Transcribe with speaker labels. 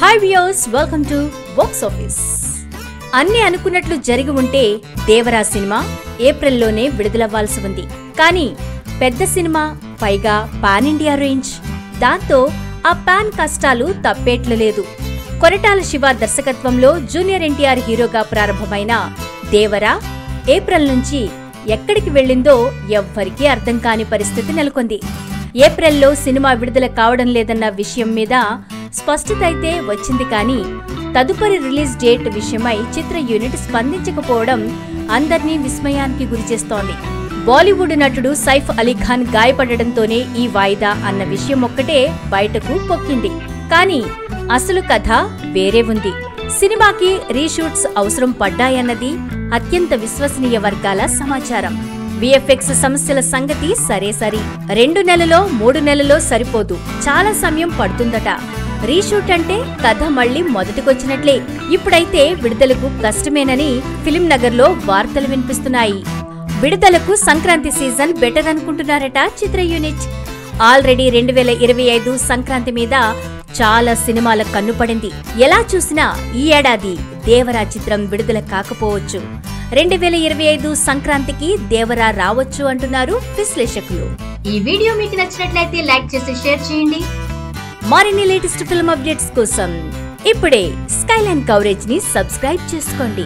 Speaker 1: Hi viewers, welcome to box office. అన్ని అనుకున్నట్లు జరిగి ఉంటే దేవరా సినిమా ఏప్రిల్లోనే విడుదలవ్వాల్సి ఉంది. కానీ పెద్ద సినిమా, పైగా పాన్ ఇండియా రేంజ్. దాంతో ఆ పాన్ కష్టాలు తప్పేట్లు లేదు. కొరటాల శివ దర్శకత్వంలో జూనియర్ ఎన్టీఆర్ హీరోగా ప్రారంభమైన దేవరా ఏప్రిల్ నుంచి ఎక్కడికి వెళ్ళిందో ఎవ్వరికీ అర్థం కాని పరిస్థితి నెలకొంది. ఏప్రిల్లో సినిమా విడుదల కావడం లేదన్న విషయం మీద స్పష్టత అయితే వచ్చింది. కానీ తదుపరి రిలీజ్ డేట్ విషయమై చిత్ర యూనిట్ స్పందించకపోవడం అందర్నీ విస్మయానికి గురిచేస్తోంది. బాలీవుడ్ నటుడు సైఫ్ అలీఖాన్ గాయపడడంతోనే ఈ వాయిదా అన్న విషయం ఒక్కటే బయటకు పొక్కింది. కానీ అసలు కథ వేరే ఉంది. సినిమాకి రీషూట్స్ అవసరం పడ్డాయన్నది అత్యంత విశ్వసనీయ వర్గాల సమాచారం. విఎఫ్ఎక్స్ సమస్యల సంగతి సరే సరి, 2 నెలలో 3 నెలలో సరిపోదు, చాలా సమయం పడుతుందట. రీషూట్ అంటే కథ మళ్లీ మొదటికొచ్చినట్లే. ఇప్పుడైతే విడుదలకు కష్టమేనని ఫిల్మ్ నగర్లో వార్తలు వినిపిస్తున్నాయి. విడుదలకు సంక్రాంతి సీజన్ బెటర్ అనుకుంటున్నారట చిత్ర యూనిట్. ఆల్రెడీ 2025 సంక్రాంతి మీద చాలా సినిమాల కన్నుపడింది. ఎలా చూసినా ఈ ఏడాది దేవరా చిత్రం విడుదల కాకపోవచ్చు. 2025 సంక్రాంతికి దేవరా రావచ్చు అంటున్నారు విశ్లేషకులు. ఈ వీడియో మీకు నచ్చినట్లయితే లైక్ చేసి షేర్ చేయండి. మరిన్ని లేటెస్ట్ ఫిల్మ్ అప్డేట్స్ కోసం ఇప్పుడే స్కైలైన్ కవరేజ్ ని సబ్స్క్రైబ్ చేసుకోండి.